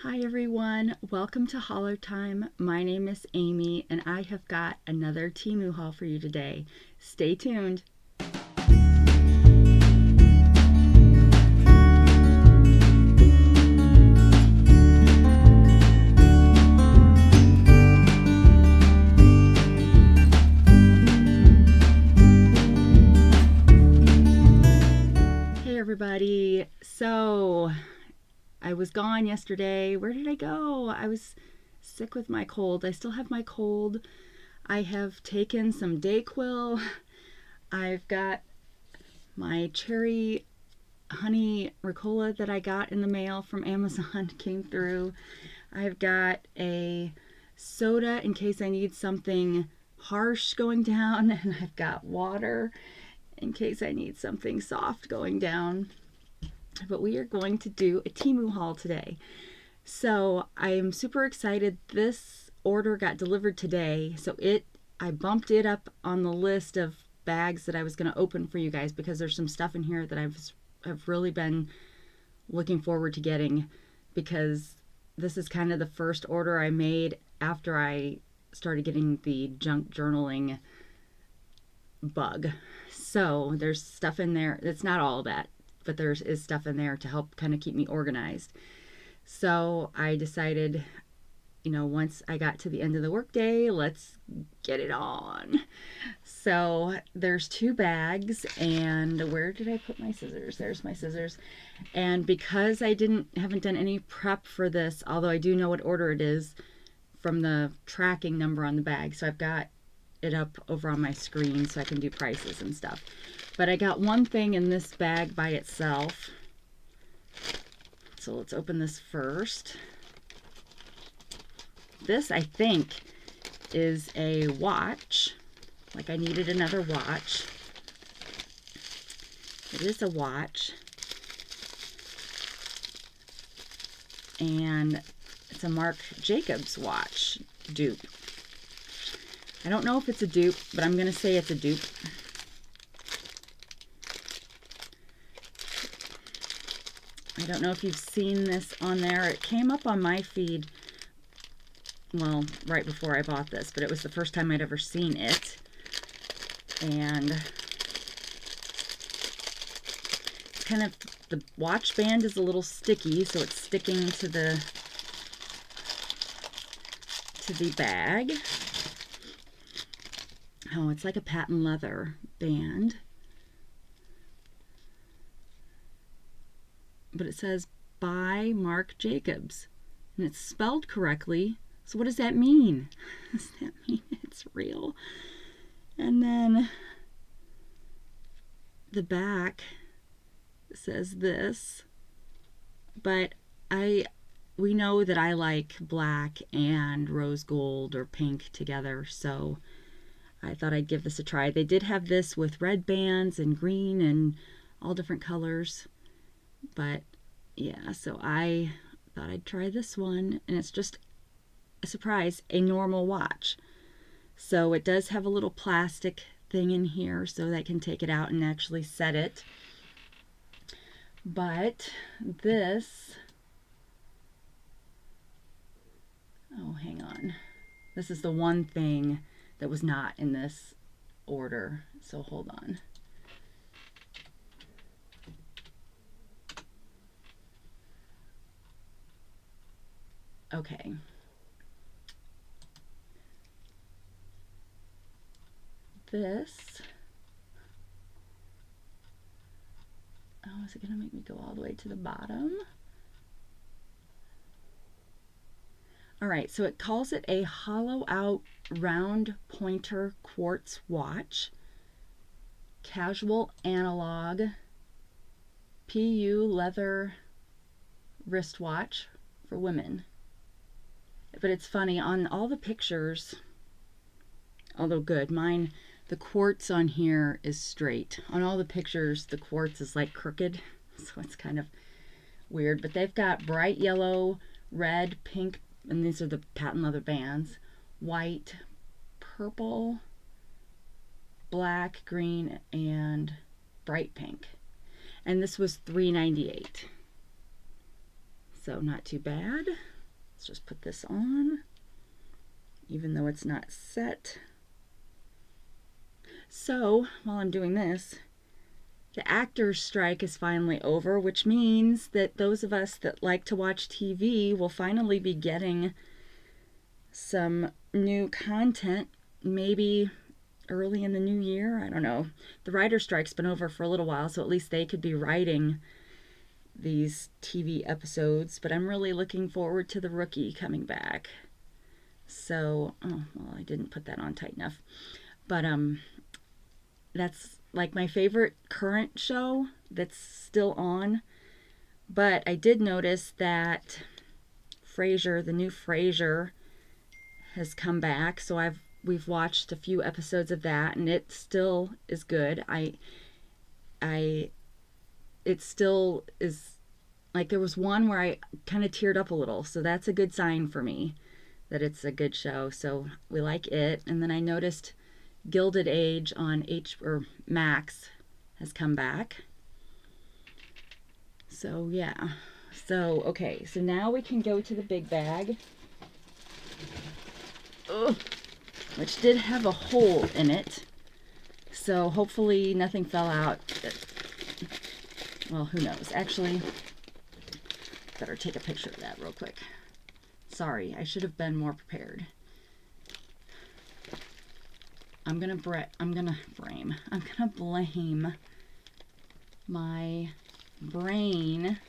Hi everyone, welcome to Holo Time. My name is Amy and I have got another Temu haul for you today. Stay tuned. Hey everybody, so I was gone yesterday. Where did I go? I was sick with my cold. I still have my cold. I have taken some Dayquil. I've got my cherry honey Ricola that I got in the mail from Amazon came through. I've got a soda in case I need something harsh going down, and I've got water in case I need something soft going down. But we are going to do a Temu haul today. So I am super excited. This order got delivered today, so I bumped it up on the list of bags that I was going to open for you guys because there's some stuff in here that I've really been looking forward to getting, because this is kind of the first order I made after I started getting the junk journaling bug. So there's stuff in there. It's not all that, but there is stuff in there to help kind of keep me organized. So I decided, once I got to the end of the workday, let's get it on. So there's 2 bags, and where did I put my scissors? There's my scissors. And because I haven't done any prep for this, although I do know what order it is from the tracking number on the bag, so I've got it up over on my screen so I can do prices and stuff. But I got one thing in this bag by itself. So let's open this first. This, I think, is a watch. Like I needed another watch. It is a watch. And it's a Marc Jacobs watch dupe. I don't know if it's a dupe, but I'm going to say it's a dupe. I don't know if you've seen this on there. It came up on my feed, well, right before I bought this, but it was the first time I'd ever seen it. And kind of, the watch band is a little sticky, so it's sticking to the bag. Oh, it's like a patent leather band. But it says by Marc Jacobs, and it's spelled correctly. So what does that mean? Does that mean it's real? And then the back says this, but we know that I like black and rose gold or pink together, so I thought I'd give this a try. They did have this with red bands and green and all different colors. But yeah, so I thought I'd try this one, and it's just a surprise, a normal watch. So it does have a little plastic thing in here so that I can take it out and actually set it. But this, oh, hang on. This is the one thing that was not in this order, so hold on. Okay. This, oh, is it gonna make me go all the way to the bottom? All right, so it calls it a hollow out round pointer quartz watch, casual analog, PU leather wristwatch for women. But it's funny, on all the pictures, although good, mine, the quartz on here is straight. On all the pictures, the quartz is like crooked, so it's kind of weird. But they've got bright yellow, red, pink, and these are the patent leather bands, white, purple, black, green, and bright pink. And this was $3.98. So not too bad. Let's just put this on, even though it's not set. So while I'm doing this, the actors' strike is finally over, which means that those of us that like to watch TV will finally be getting some new content, maybe early in the new year. I don't know. The writer's strike's been over for a little while, so at least they could be writing these TV episodes, but I'm really looking forward to The Rookie coming back. So, oh, well, I didn't put that on tight enough. But that's like my favorite current show that's still on. But I did notice that Frasier, the new Frasier, has come back. So we've watched a few episodes of that, and it still is good. It still is, like, there was one where I kind of teared up a little, so that's a good sign for me that it's a good show. So we like it. And then I noticed Gilded Age on Max has come back. So yeah. So okay, so now we can go to the big bag. Ugh. Which did have a hole in it. So hopefully nothing fell out. Well, who knows? Actually, better take a picture of that real quick. Sorry, I should have been more prepared. I'm gonna blame my brain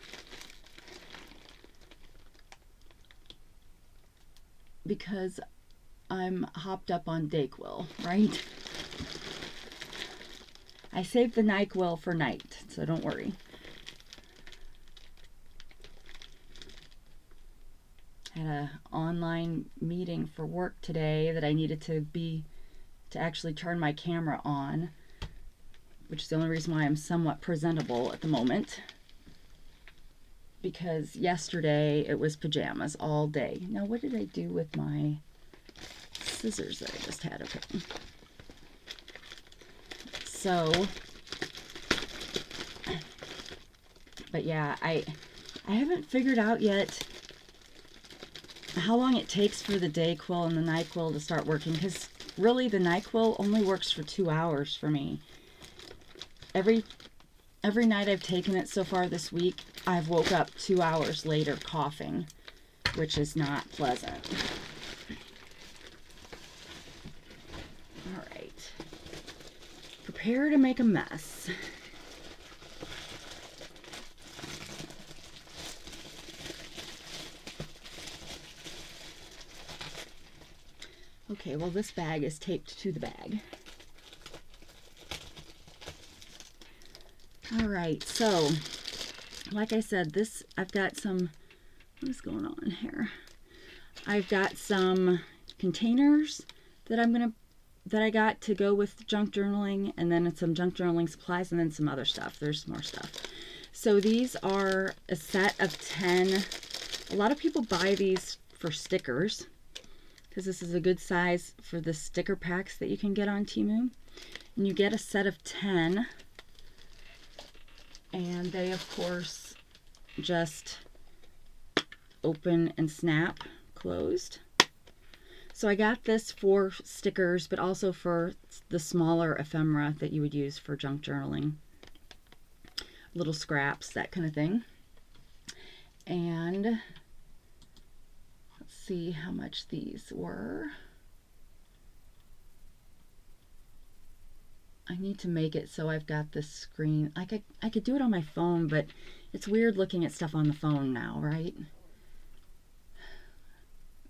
because I'm hopped up on Dayquil, right? I saved the NyQuil for night, so don't worry. Had an online meeting for work today that I needed to actually turn my camera on, which is the only reason why I'm somewhat presentable at the moment. Because yesterday it was pajamas all day. Now, what did I do with my scissors that I just had? Okay. So, but yeah, I haven't figured out yet how long it takes for the Dayquil and the NyQuil to start working, because really the NyQuil only works for 2 hours for me. Every night I've taken it so far this week, I've woke up 2 hours later coughing, which is not pleasant. All right. Prepare to make a mess. Okay, well, this bag is taped to the bag. All right, so like I said, I've got some, what is going on here? I've got some containers that I got to go with junk journaling, and then some junk journaling supplies, and then some other stuff. There's more stuff. So these are a set of 10. A lot of people buy these for stickers, because this is a good size for the sticker packs that you can get on Temu. And you get a set of 10. And they, of course, just open and snap closed. So I got this for stickers, but also for the smaller ephemera that you would use for junk journaling. Little scraps, that kind of thing. And let's see how much these were. I need to make it so I've got this screen. I could do it on my phone, but it's weird looking at stuff on the phone now, right?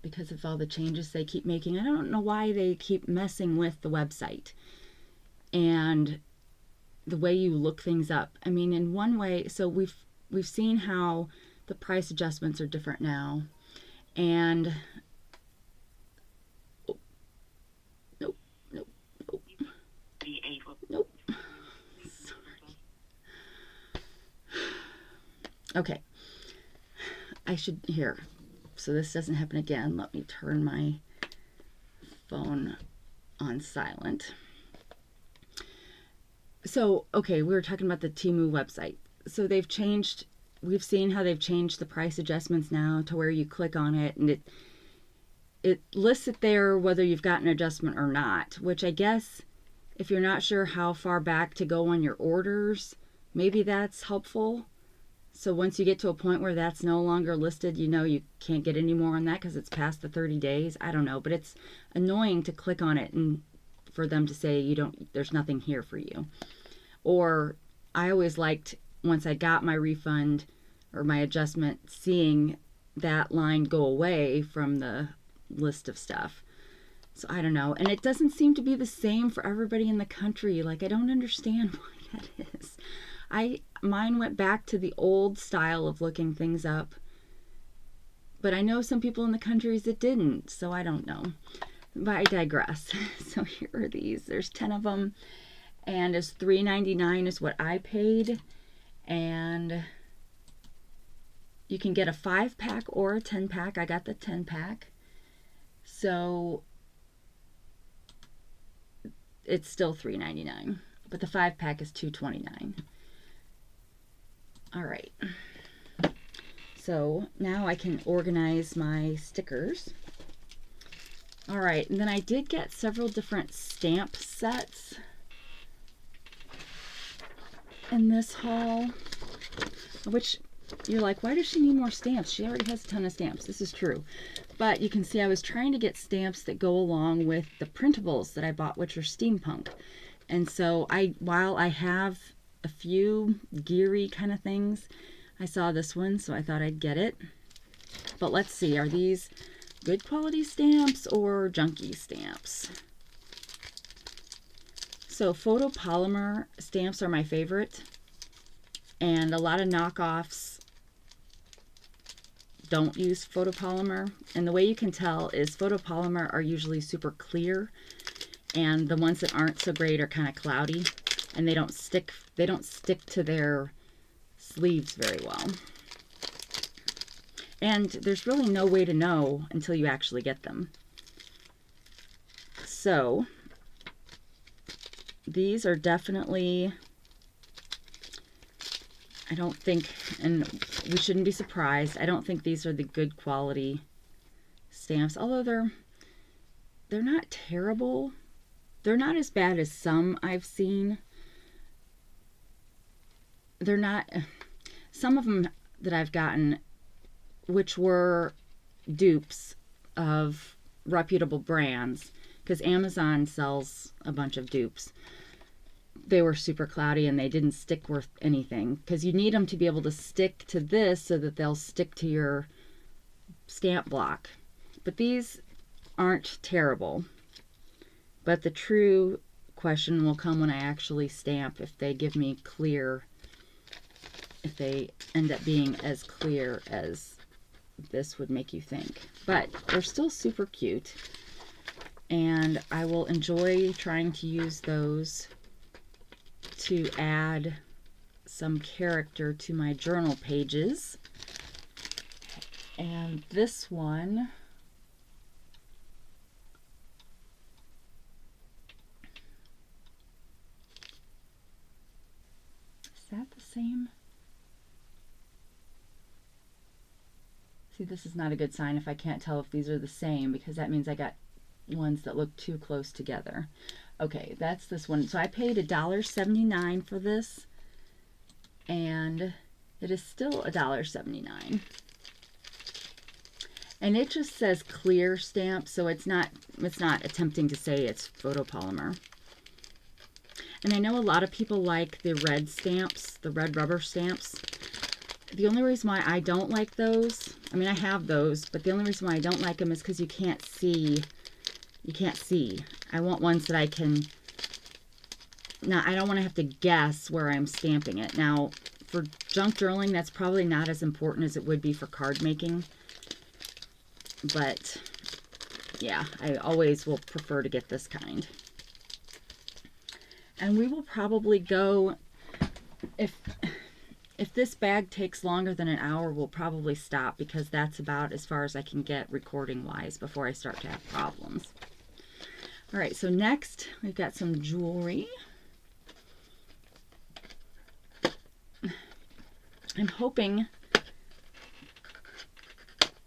Because of all the changes they keep making. I don't know why they keep messing with the website and the way you look things up. I mean, in one way, so we've seen how the price adjustments are different now. And nope. Sorry. Okay. Here. So this doesn't happen again. Let me turn my phone on silent. So, okay, we were talking about the Temu website. So they've changed we've seen how they've changed the price adjustments now to where you click on it and it lists it there whether you've got an adjustment or not, which I guess if you're not sure how far back to go on your orders, maybe that's helpful. So once you get to a point where that's no longer listed, you know you can't get any more on that because it's past the 30 days. I don't know, but it's annoying to click on it and for them to say there's nothing here for you. Or I always liked, once I got my refund or my adjustment, seeing that line go away from the list of stuff. So I don't know. And it doesn't seem to be the same for everybody in the country. Like, I don't understand why that is. Mine went back to the old style of looking things up. But I know some people in the countries it didn't. So I don't know. But I digress. So here are these. There's 10 of them. And it's $3.99 is what I paid. And you can get a 5-pack or a 10-pack. I got the 10-pack. So it's still $3.99. But the 5-pack is $2.29. All right. So now I can organize my stickers. All right. And then I did get several different stamp sets in this haul, which you're like, why does she need more stamps? She already has a ton of stamps. This is true. But you can see I was trying to get stamps that go along with the printables that I bought, which are steampunk. And so while I have a few geary kind of things, I saw this one, so I thought I'd get it. But let's see, are these good quality stamps or junky stamps? So photopolymer stamps are my favorite, and a lot of knockoffs don't use photopolymer. And the way you can tell is photopolymer are usually super clear, and the ones that aren't so great are kind of cloudy, and they don't stick to their sleeves very well. And there's really no way to know until you actually get them. So these are definitely, I don't think, and we shouldn't be surprised, I don't think these are the good quality stamps, although they're not terrible. They're not as bad as some I've seen. They're not, some of them that I've gotten, which were dupes of reputable brands, because Amazon sells a bunch of dupes. They were super cloudy and they didn't stick worth anything, because you need them to be able to stick to this so that they'll stick to your stamp block. But these aren't terrible. But the true question will come when I actually stamp, if they give me clear, if they end up being as clear as this would make you think. But they're still super cute, and I will enjoy trying to use those to add some character to my journal pages. And this one, is that the same? See, this is not a good sign if I can't tell if these are the same, because that means I got ones that look too close together. Okay, that's this one. So I paid $1.79 for this, and it is still $1.79. And it just says clear stamp, so it's not attempting to say it's photopolymer. And I know a lot of people like the red stamps, the red rubber stamps. The only reason why I don't like those, I mean, I have those, but the only reason why I don't like them is because you can't see. You can't see. I want ones that I can, I don't want to have to guess where I'm stamping it. Now, for junk journaling, that's probably not as important as it would be for card making. But, yeah, I always will prefer to get this kind. And we will probably go, if this bag takes longer than an hour, we'll probably stop, because that's about as far as I can get recording-wise before I start to have problems. All right, so next we've got some jewelry. I'm hoping,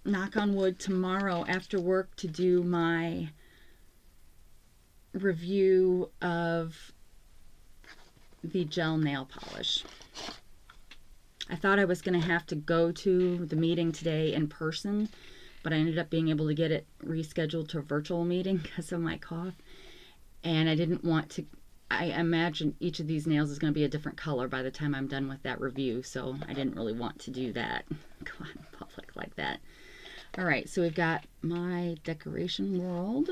knock on wood, tomorrow after work to do my review of the gel nail polish. I thought I was going to have to go to the meeting today in person, but I ended up being able to get it rescheduled to a virtual meeting because of my cough. And I didn't want to, I imagine each of these nails is going to be a different color by the time I'm done with that review, so I didn't really want to do that. Go out in public like that. All right, so we've got my decoration world.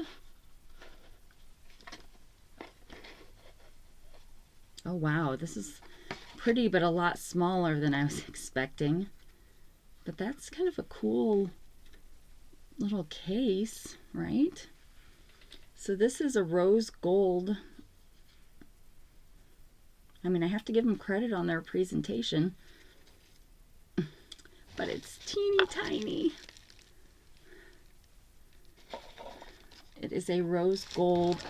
Oh wow, this is pretty, but a lot smaller than I was expecting. But that's kind of a cool little case, right? So this is a rose gold. I mean, I have to give them credit on their presentation, but it's teeny tiny. It is a rose gold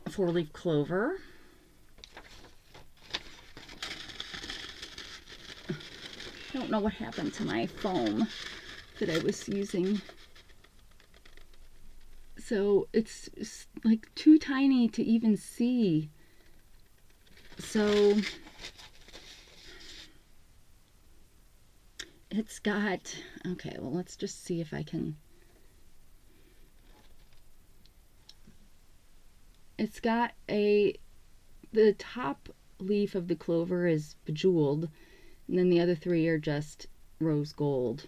4-leaf clover. I don't know what happened to my foam that I was using. So it's like too tiny to even see. So it's got, okay, well, let's just see if I can. It's got the top leaf of the clover is bejeweled, and then the other 3 are just rose gold.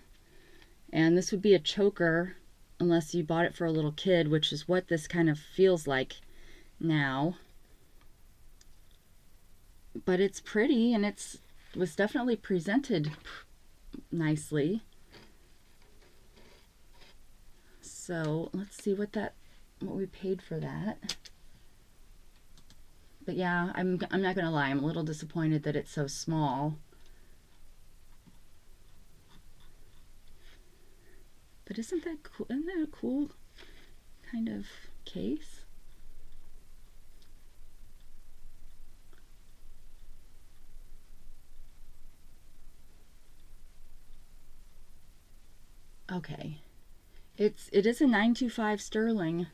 And this would be a choker unless you bought it for a little kid, which is what this kind of feels like now. But it's pretty, and it was definitely presented nicely. So let's see what we paid for that. But yeah, I'm not gonna lie, I'm a little disappointed that it's so small. But isn't that cool? Isn't that a cool kind of case? Okay, it is a 925 sterling,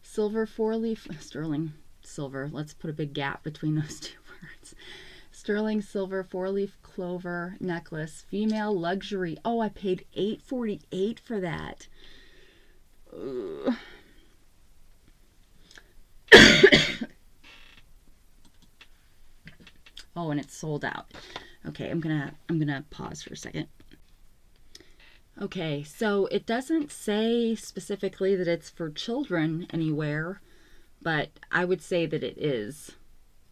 silver 4-leaf sterling silver. Let's put a big gap between those two words. Sterling silver 4-leaf clover necklace, female luxury. Oh, I paid $8.48 for that. Oh, and it's sold out. Okay, I'm gonna pause for a second. Okay, so it doesn't say specifically that it's for children anywhere, but I would say that it is.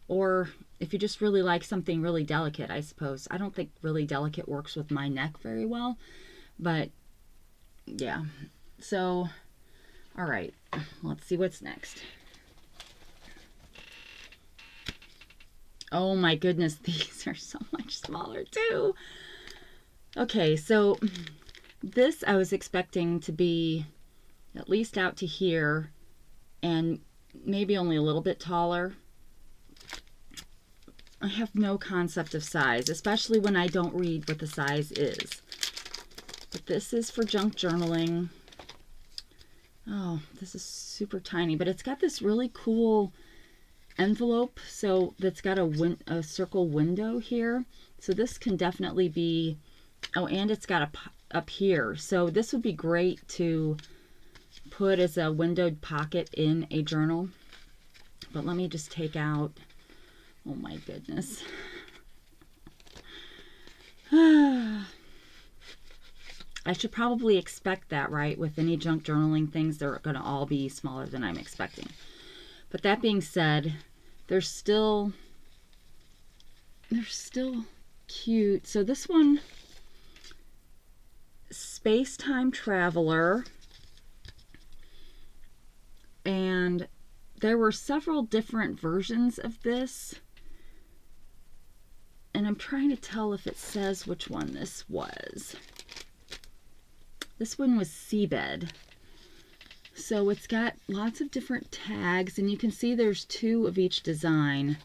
Or if you just really like something really delicate, I suppose. I don't think really delicate works with my neck very well, but yeah. So, all right, let's see what's next. Oh my goodness, these are so much smaller too. Okay, so this I was expecting to be at least out to here and maybe only a little bit taller. I have no concept of size, especially when I don't read what the size is. But this is for junk journaling. Oh, this is super tiny, but it's got this really cool envelope, so that's got a circle window here. So this can definitely be, oh, and it's got up here. So this would be great to put as a windowed pocket in a journal. But let me just take out, oh my goodness. I should probably expect that, right? With any junk journaling things, they're going to all be smaller than I'm expecting. But that being said, they're still cute. So this one, Space-Time Traveler, and there were several different versions of this, and I'm trying to tell if it says which one this was. This one was Seabed. So it's got lots of different tags, and you can see there's 2 of each design.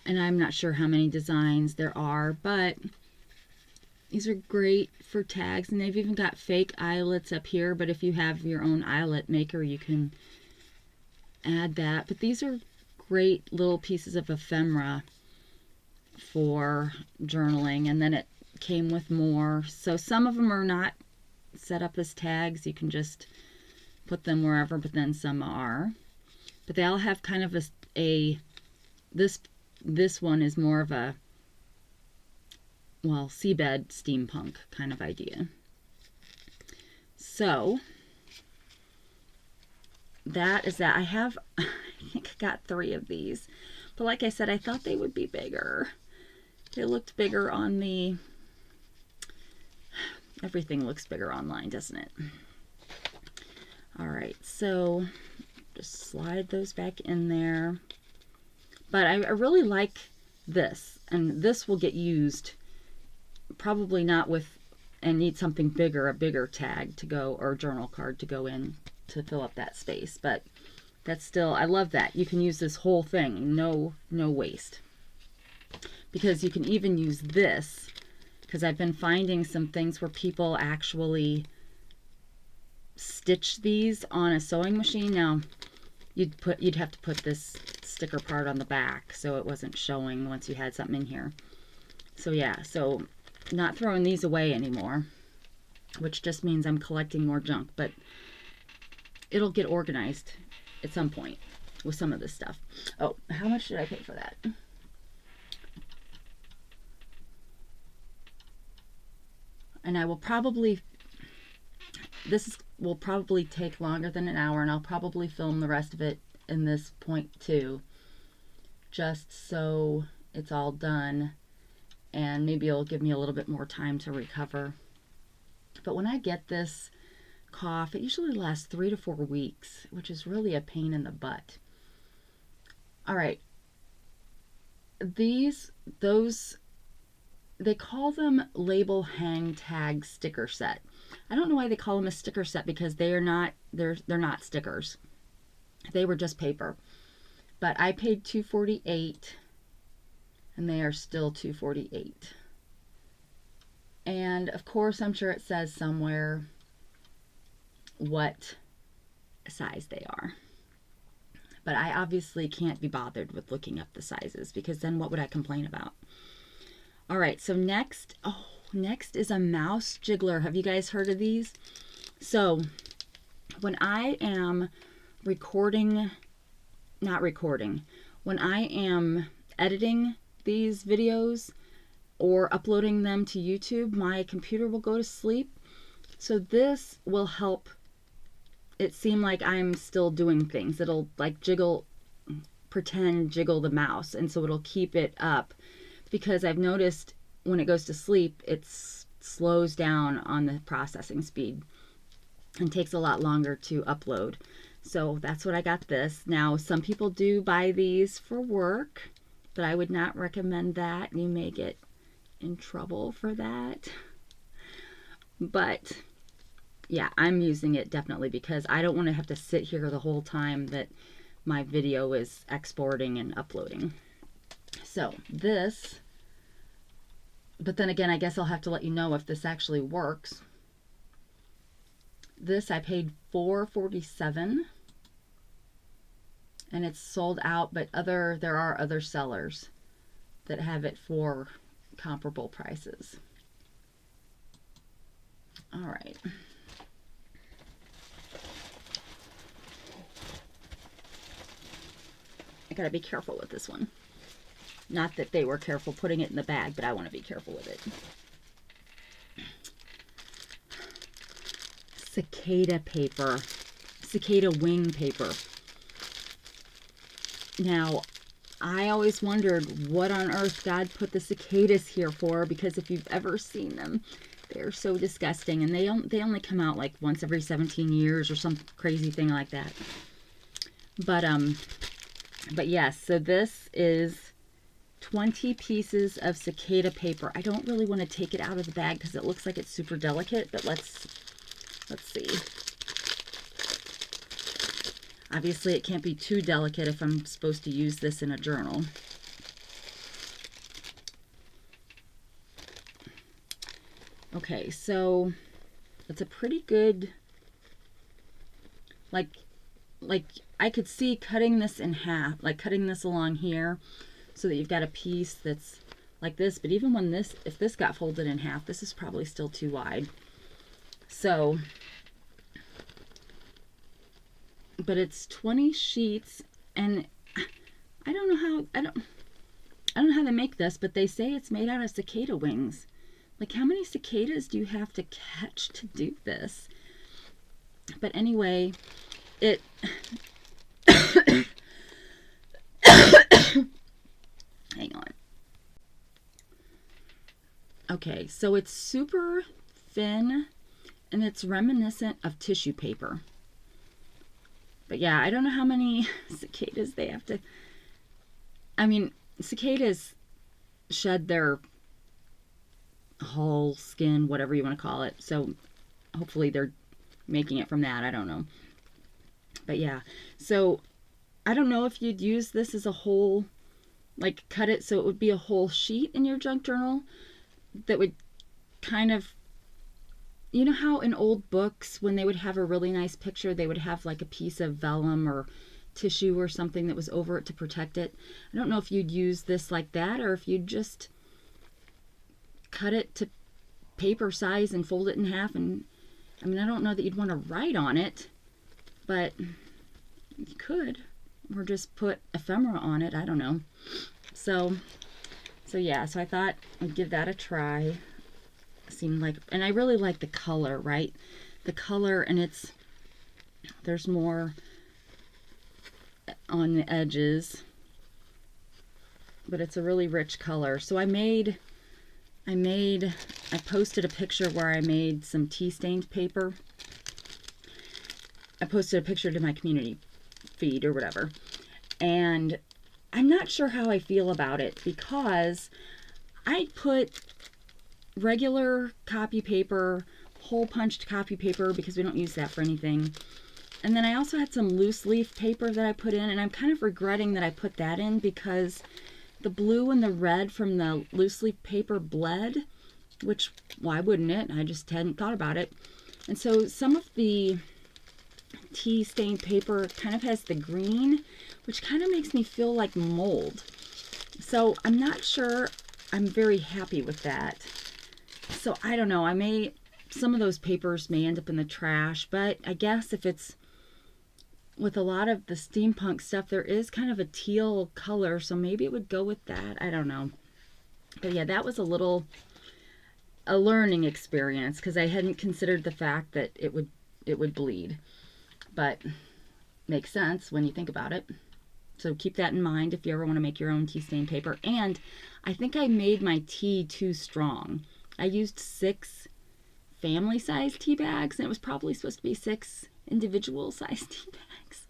And I'm not sure how many designs there are, but these are great for tags. And they've even got fake eyelets up here, but if you have your own eyelet maker, you can add that. But these are great little pieces of ephemera for journaling. And then it came with more. So some of them are not set up as tags. You can just put them wherever, but then some are. But they all have kind of this one is more of a, well, seabed steampunk kind of idea. So that is that. I think I got 3 of these. But like I said, I thought they would be bigger. They looked bigger on the... Everything looks bigger online, doesn't it? All right, so just slide those back in there. But I really like this, and this will get used probably not with, and need something bigger, a bigger tag to go, or journal card to go in to fill up that space. But that's still, I love that. You can use this whole thing, no waste. Because you can even use this, because I've been finding some things where people actually stitch these on a sewing machine. Now, you'd have to put this sticker part on the back so it wasn't showing once you had something in here. So yeah, so not throwing these away anymore, which just means I'm collecting more junk, but it'll get organized at some point with some of this stuff. Oh, how much did I pay for that? And I will probably, will probably take longer than an hour, and I'll probably film the rest of it in this point too, just so it's all done, and maybe it'll give me a little bit more time to recover. But when I get this cough, it usually lasts 3 to 4 weeks, which is really a pain in the butt. All right, they call them label hang tag sticker set. I don't know why they call them a sticker set, because they're not stickers. They were just paper. But I paid $2.48, and they are still $2.48. And of course, I'm sure it says somewhere what size they are. But I obviously can't be bothered with looking up the sizes, because then what would I complain about? All right, so next is a mouse jiggler. Have you guys heard of these? So when I am when I am editing these videos or uploading them to YouTube, my computer will go to sleep. So this will help it seem like I'm still doing things. It'll like jiggle the mouse, and so it'll keep it up. Because I've noticed when it goes to sleep, it slows down on the processing speed and takes a lot longer to upload. So that's what I got this. Now, some people do buy these for work, but I would not recommend that. You may get in trouble for that. But yeah, I'm using it definitely because I don't want to have to sit here the whole time that my video is exporting and uploading. So this, but then again, I guess I'll have to let you know if this actually works. This I paid $4.47, and it's sold out, but there are other sellers that have it for comparable prices. All right. I gotta be careful with this one. Not that they were careful putting it in the bag, but I want to be careful with it. Cicada paper. Cicada wing paper. Now, I always wondered what on earth God put the cicadas here for, because if you've ever seen them, they're so disgusting, and they only come out like once every 17 years or some crazy thing like that. But yes, so this is 20 pieces of cicada paper. I don't really want to take it out of the bag because it looks like it's super delicate, but let's see. Obviously, it can't be too delicate if I'm supposed to use this in a journal. Okay, so it's a pretty good, like I could see cutting this in half, like cutting this along here so that you've got a piece that's like this, but even when this, if this got folded in half, this is probably still too wide. So, but it's 20 sheets, and I don't know how, I don't know how they make this, but they say it's made out of cicada wings. Like, how many cicadas do you have to catch to do this? But anyway, it hang on. Okay, so it's super thin and it's reminiscent of tissue paper. But yeah, I don't know how many cicadas they have to, I mean, cicadas shed their whole skin, whatever you want to call it. So hopefully they're making it from that. I don't know. But yeah, so I don't know if you'd use this as a whole, like cut it so it would be a whole sheet in your junk journal that would kind of, you know how in old books when they would have a really nice picture, they would have like a piece of vellum or tissue or something that was over it to protect it. I don't know if you'd use this like that or if you'd just cut it to paper size and fold it in half. And I mean, I don't know that you'd want to write on it, but you could, or just put ephemera on it. I don't know. So yeah, so I thought I'd give that a try. Seemed like, and I really like the color, right? The color, and there's more on the edges, but it's a really rich color. So I posted a picture where I made some tea stained paper. I posted a picture to my community feed or whatever, and I'm not sure how I feel about it because I put regular copy paper, hole punched copy paper, because we don't use that for anything. And then I also had some loose leaf paper that I put in, and I'm kind of regretting that I put that in because the blue and the red from the loose leaf paper bled, which, why wouldn't it? I just hadn't thought about it. And so some of the tea stained paper kind of has the green, which kind of makes me feel like mold. So I'm not sure I'm very happy with that. So I don't know, some of those papers may end up in the trash, but I guess if it's with a lot of the steampunk stuff, there is kind of a teal color, so maybe it would go with that. I don't know. But yeah, that was a learning experience because I hadn't considered the fact that it would bleed. But makes sense when you think about it. So keep that in mind if you ever want to make your own tea stain paper. And I think I made my tea too strong. I used 6 family-sized tea bags, and it was probably supposed to be 6 individual-sized tea bags.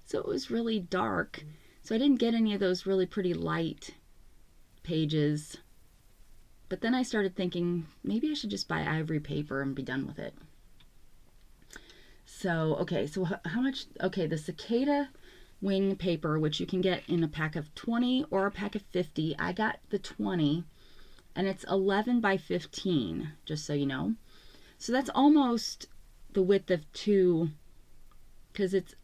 So it was really dark. So I didn't get any of those really pretty light pages. But then I started thinking, maybe I should just buy ivory paper and be done with it. So, okay, so how much? Okay, the cicada wing paper, which you can get in a pack of 20 or a pack of 50. I got the 20, and it's 11 by 15, just so you know. So that's almost the width of 2, because it's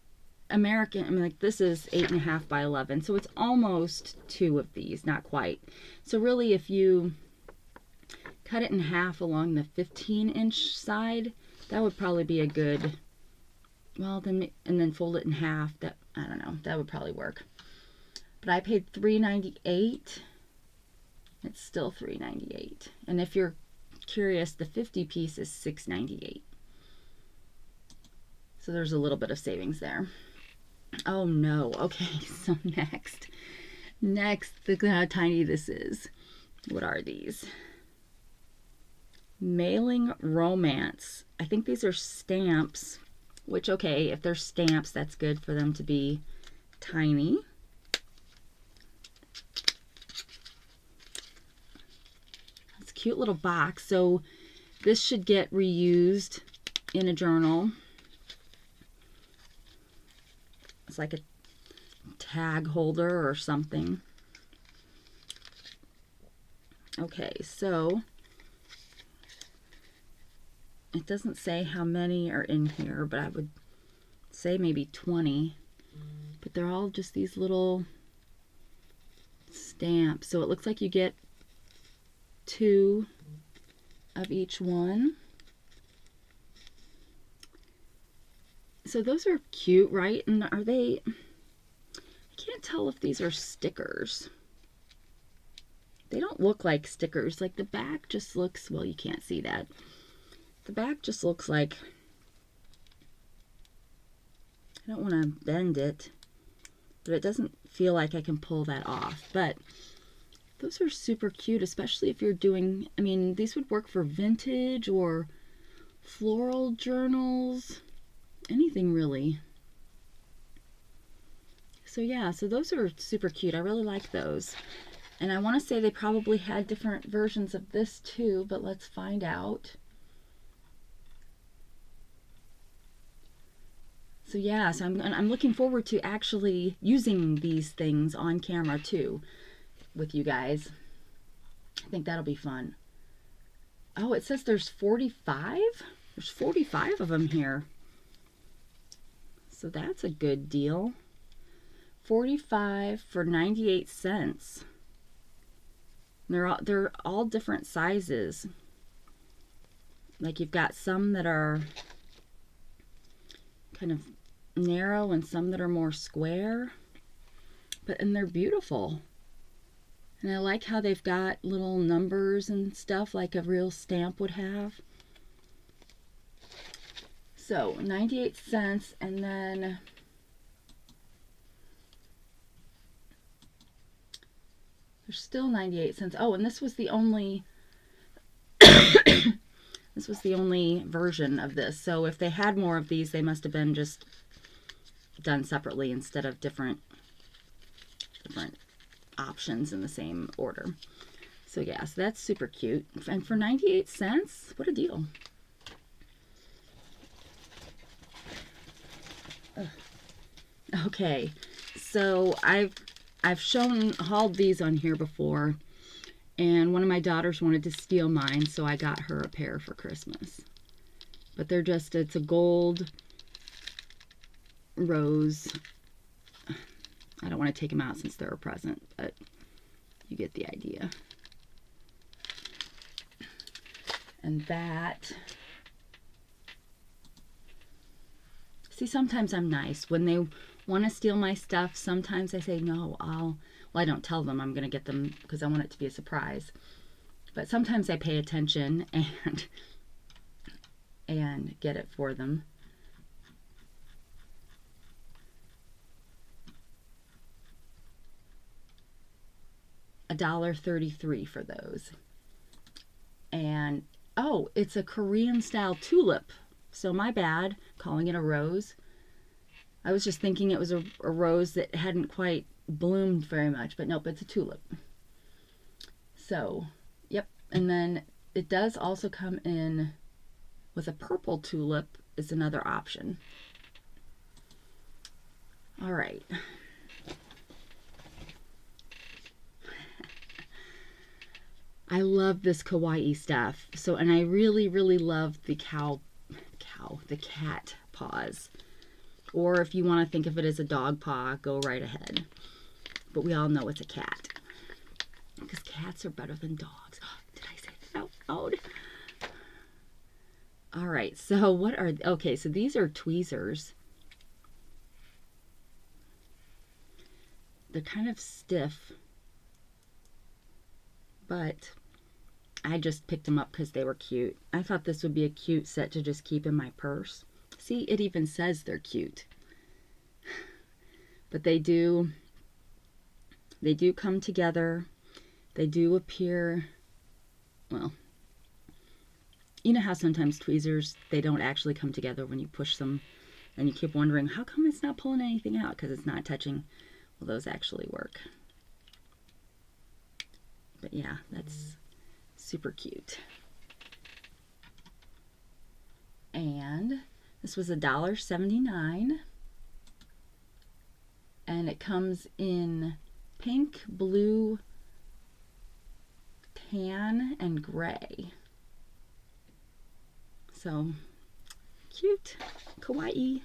American. I mean, like, this is 8.5 by 11, so it's almost 2 of these, not quite. So really, if you cut it in half along the 15-inch side, that would probably be a good, well, then, and then fold it in half. That, I don't know, that would probably work. But I paid $3.98. It's still $3.98. And if you're curious, the 50 piece is $6.98. So there's a little bit of savings there. Oh no. Okay, so next, look at how tiny this is. What are these? Mailing Romance. I think these are stamps, which, okay, if they're stamps, that's good for them to be tiny. It's a cute little box. So this should get reused in a journal. It's like a tag holder or something. Okay, so It doesn't say how many are in here, but I would say maybe 20. But they're all just these little stamps. So it looks like you get 2 of each one. So those are cute, right? And are they, I can't tell if these are stickers. They don't look like stickers. Like the back just looks, well, you can't see that. The back just looks like, I don't want to bend it, but it doesn't feel like I can pull that off. But those are super cute, especially if you're doing, I mean, these would work for vintage or floral journals, anything really. So yeah, so those are super cute. I really like those. And I want to say they probably had different versions of this too, but let's find out. So yeah, so I'm looking forward to actually using these things on camera too with you guys. I think that'll be fun. Oh, it says there's 45? There's 45 of them here. So that's a good deal. 45 for 98 cents. They're all different sizes. Like you've got some that are kind of narrow and some that are more square. And they're beautiful. And I like how they've got little numbers and stuff like a real stamp would have. So 98 cents, and then there's still 98 cents. Oh, and this was the only this was the only version of this. So if they had more of these, they must have been just done separately instead of different options in the same order. So yeah, so that's super cute. And for 98 cents, what a deal. Ugh. Okay, so I've hauled these on here before, and one of my daughters wanted to steal mine, so I got her a pair for Christmas. But they're just, it's a gold rose. I don't want to take them out since they're a present, but you get the idea. And that, see, sometimes I'm nice. When they want to steal my stuff, sometimes I say, no, well, I don't tell them I'm going to get them because I want it to be a surprise. But sometimes I pay attention and get it for them. $1.33 for those. And oh, it's a Korean style tulip. So my bad, calling it a rose. I was just thinking it was a rose that hadn't quite bloomed very much, but nope, it's a tulip. So, yep. And then it does also come in with a purple tulip is another option. All right. I love this kawaii stuff. So, and I really, really love the the cat paws. Or if you want to think of it as a dog paw, go right ahead. But we all know it's a cat. Because cats are better than dogs. Did I say that out loud? All right, so what are, okay, so these are tweezers. They're kind of stiff. But I just picked them up because they were cute. I thought this would be a cute set to just keep in my purse. See, it even says they're cute. But they do come together. They do appear, well, you know how sometimes tweezers, they don't actually come together when you push them and you keep wondering, how come it's not pulling anything out? Because it's not touching. Well, those actually work. But yeah, that's super cute. And this was $1.79. And it comes in pink, blue, tan, and gray. So cute, kawaii.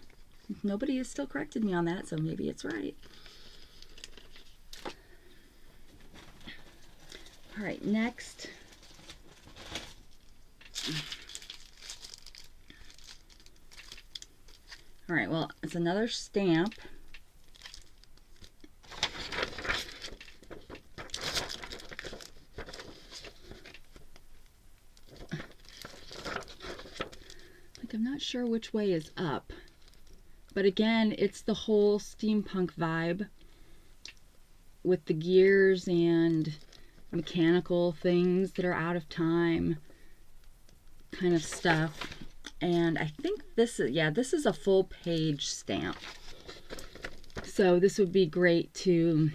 Nobody has still corrected me on that, so maybe it's right. All right, next. All right, well, it's another stamp. Like, I'm not sure which way is up. But again, it's the whole steampunk vibe with the gears and mechanical things that are out of time kind of stuff. And I think this is, yeah, this is a full page stamp. So this would be great to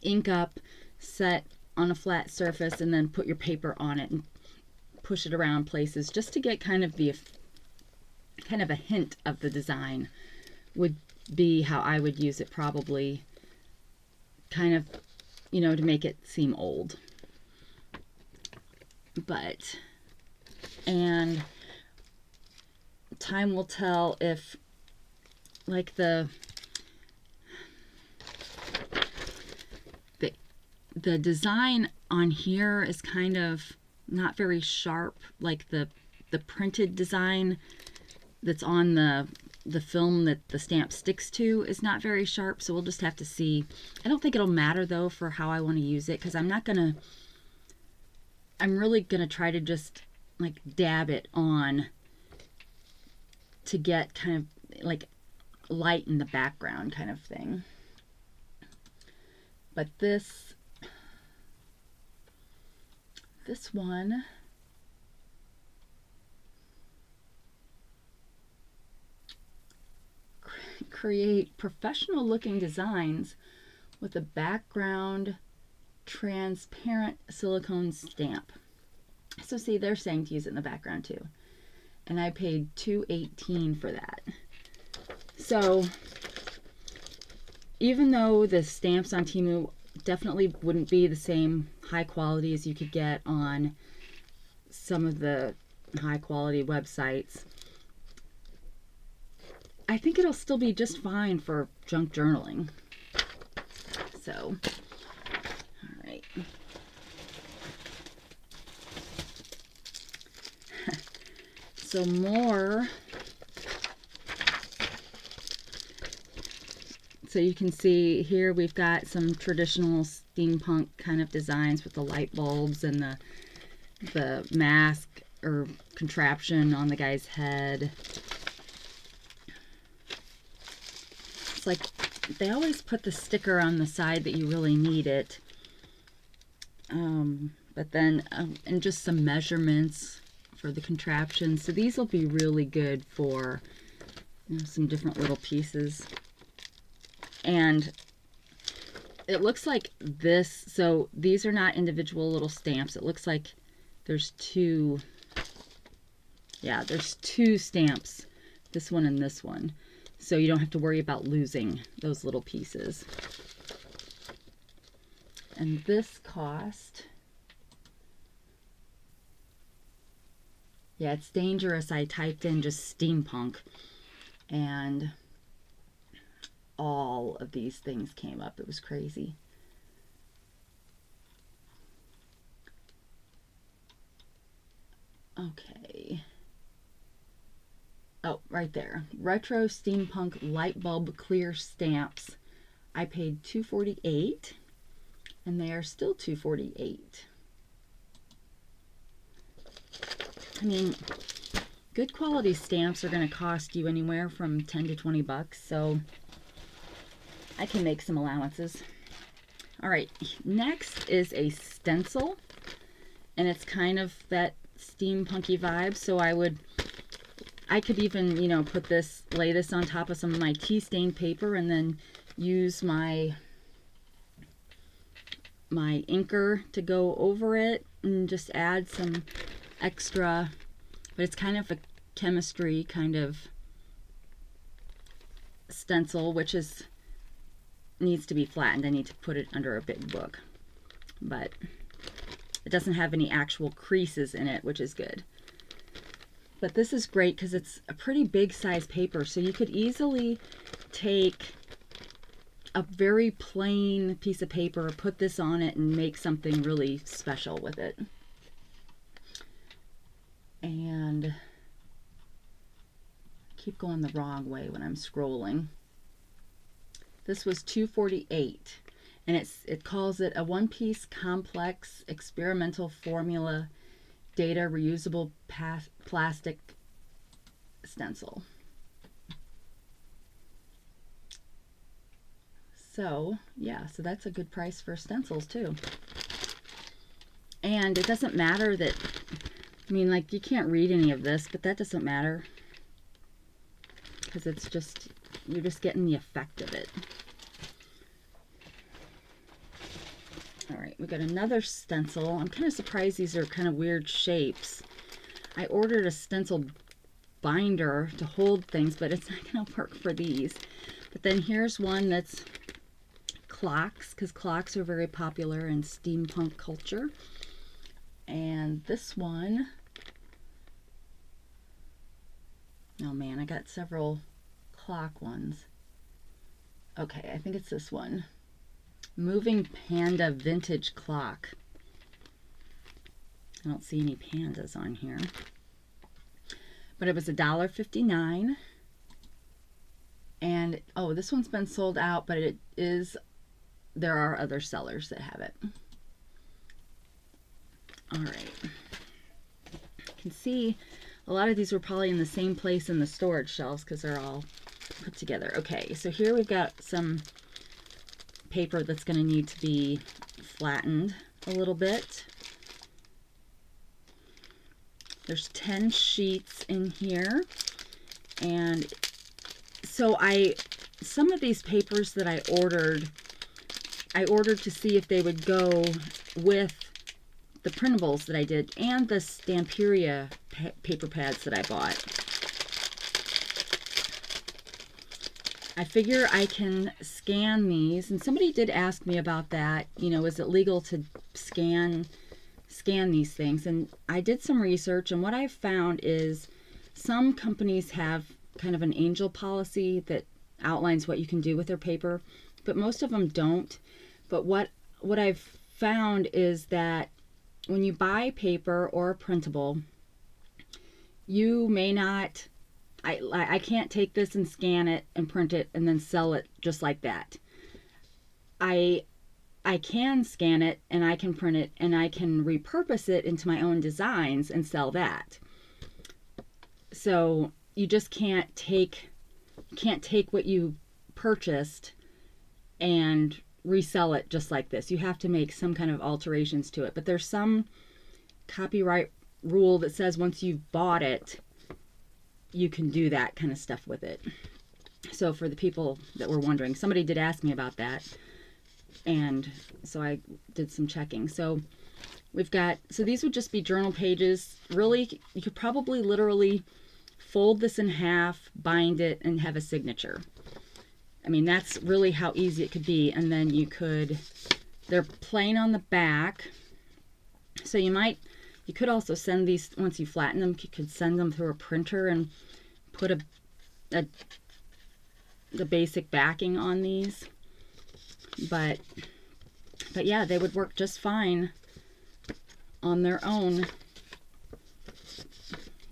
ink up, set on a flat surface, and then put your paper on it and push it around places just to get kind of a hint of the design. Would be how I would use it, probably, kind of, you know, to make it seem old. But, and time will tell if, like, the design on here is kind of not very sharp, like the printed design that's on the film that the stamp sticks to is not very sharp, so we'll just have to see. I don't think it'll matter though for how I want to use it, because I'm really gonna try to just like dab it on to get kind of like light in the background kind of thing. But this one, create professional looking designs with a background transparent silicone stamp. So see, they're saying to use it in the background too. And I paid $2.18 for that. So even though the stamps on Temu definitely wouldn't be the same high quality as you could get on some of the high quality websites, I think it'll still be just fine for junk journaling. So, all right. So more. So you can see here we've got some traditional steampunk kind of designs with the light bulbs and the mask or contraption on the guy's head. It's like they always put the sticker on the side that you really need it. But then, and just some measurements for the contraption. So these will be really good for, you know, some different little pieces. And it looks like this, so these are not individual little stamps. It looks like there's two, yeah, there's two stamps, this one and this one. So you don't have to worry about losing those little pieces. And this cost, yeah, it's dangerous. I typed in just steampunk and all of these things came up. It was crazy. Okay. Oh, right there. Retro Steampunk Light Bulb Clear Stamps. I paid $2.48 and they are still $2.48. I mean, good quality stamps are going to cost you anywhere from 10 to 20 bucks, so I can make some allowances. All right, next is a stencil, and it's kind of that steampunky vibe, so I could even, you know, put this, lay this on top of some of my tea stain paper and then use my inker to go over it and just add some extra, but it's kind of a chemistry kind of stencil, which needs to be flattened. I need to put it under a big book, but it doesn't have any actual creases in it, which is good. But this is great because it's a pretty big size paper, so you could easily take a very plain piece of paper, put this on it, and make something really special with it. And keep going the wrong way when I'm scrolling. This was $2.48, and it calls it a one-piece complex experimental formula data reusable plastic stencil. So yeah, so that's a good price for stencils too. And it doesn't matter that, I mean, like, you can't read any of this, but that doesn't matter because it's just, you're just getting the effect of it. All right, we got another stencil. I'm kind of surprised these are kind of weird shapes. I ordered a stencil binder to hold things, but it's not going to work for these. But then here's one that's clocks, because clocks are very popular in steampunk culture. And this one, oh man, I got several clock ones. Okay, I think it's this one. Moving Panda Vintage Clock. I don't see any pandas on here. But it was $1.59. And, oh, this one's been sold out, but it is, there are other sellers that have it. All right. You can see a lot of these were probably in the same place in the storage shelves because they're all put together. Okay, so here we've got some paper that's going to need to be flattened a little bit. There's 10 sheets in here, and so some of these papers that I ordered to see if they would go with the printables that I did and the Stamperia paper pads that I bought. I figure I can scan these, and somebody did ask me about that. You know, is it legal to scan these things? And I did some research, and what I've found is some companies have kind of an angel policy that outlines what you can do with their paper, but most of them don't. But what I've found is that when you buy paper or a printable, you may not, I can't take this and scan it and print it and then sell it just like that. I can scan it and I can print it and I can repurpose it into my own designs and sell that. So you just can't take what you purchased and resell it just like this. You have to make some kind of alterations to it. But there's some copyright rule that says once you've bought it, you can do that kind of stuff with it. So for the people that were wondering, somebody did ask me about that, and so I did some checking. So we've got, so these would just be journal pages. Really, you could probably literally fold this in half, bind it, and have a signature. I mean, that's really how easy it could be. And then you could, they're plain on the back, so you could also send these, once you flatten them, you could send them through a printer and put the basic backing on these. But yeah, they would work just fine on their own,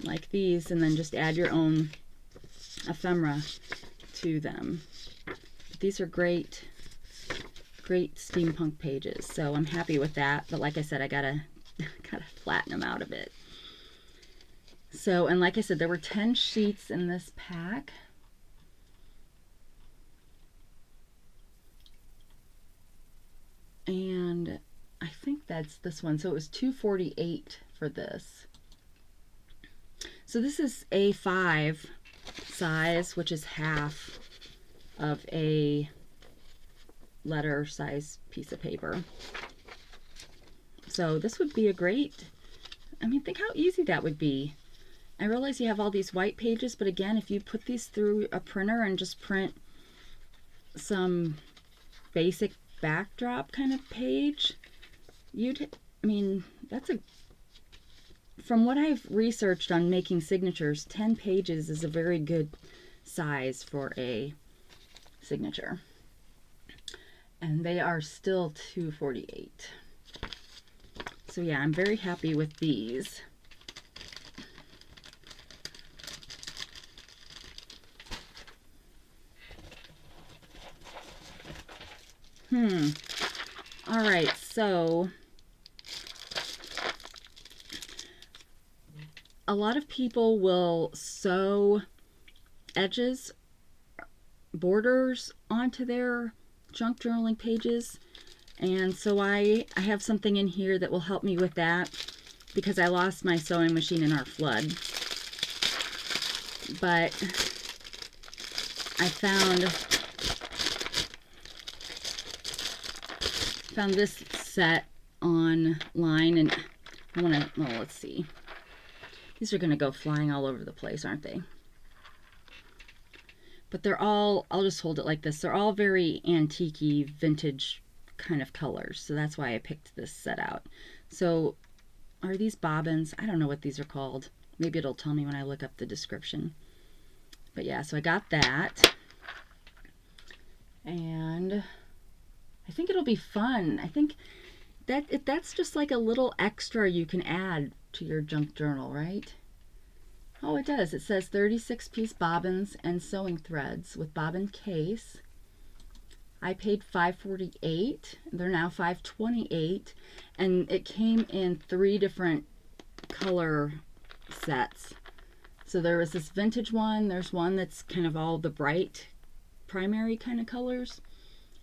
like these, and then just add your own ephemera to them. But these are great steampunk pages, so I'm happy with that. But like I said, I gotta flatten them out a bit. So, and like I said, there were 10 sheets in this pack. And I think that's this one. So it was $2.48 for this. So this is A5 size, which is half of a letter size piece of paper. So this would be a great, I mean, think how easy that would be. I realize you have all these white pages, but again, if you put these through a printer and just print some basic backdrop kind of page, I mean, that's from what I've researched on making signatures, 10 pages is a very good size for a signature. And they are still $2.48. So yeah, I'm very happy with these. All right, so a lot of people will sew edges, borders onto their junk journaling pages, and so I have something in here that will help me with that because I lost my sewing machine in our flood. But I found this set online, and I want to, well, let's see. These are going to go flying all over the place, aren't they? But they're all, I'll just hold it like this. They're all very antique-y, vintage kind of colors. So that's why I picked this set out. So are these bobbins? I don't know what these are called. Maybe it'll tell me when I look up the description. But yeah, so I got that. And I think it'll be fun. I think that's just like a little extra you can add to your junk journal, right? Oh, it does. It says 36-piece bobbins and sewing threads with bobbin case. I paid $5.48. They're now $5.28, and it came in 3 different color sets. So there was this vintage one. There's one that's kind of all the bright primary kind of colors,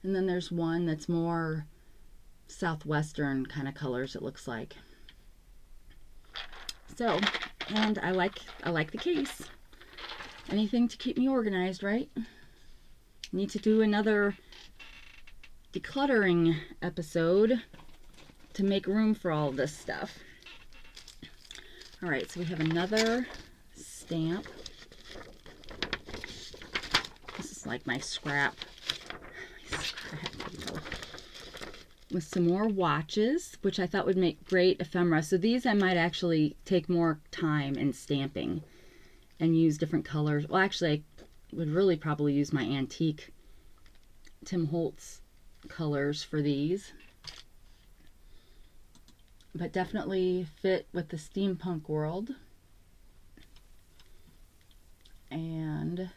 and then there's one that's more southwestern kind of colors, it looks like. So, and I like the case. Anything to keep me organized, right? Need to do another decluttering episode to make room for all this stuff. All right, so we have another stamp. This is like my scrap paper. With some more watches, which I thought would make great ephemera. So these I might actually take more time in stamping and use different colors. Well, actually, I would really probably use my antique Tim Holtz colors for these. But definitely fit with the steampunk world. And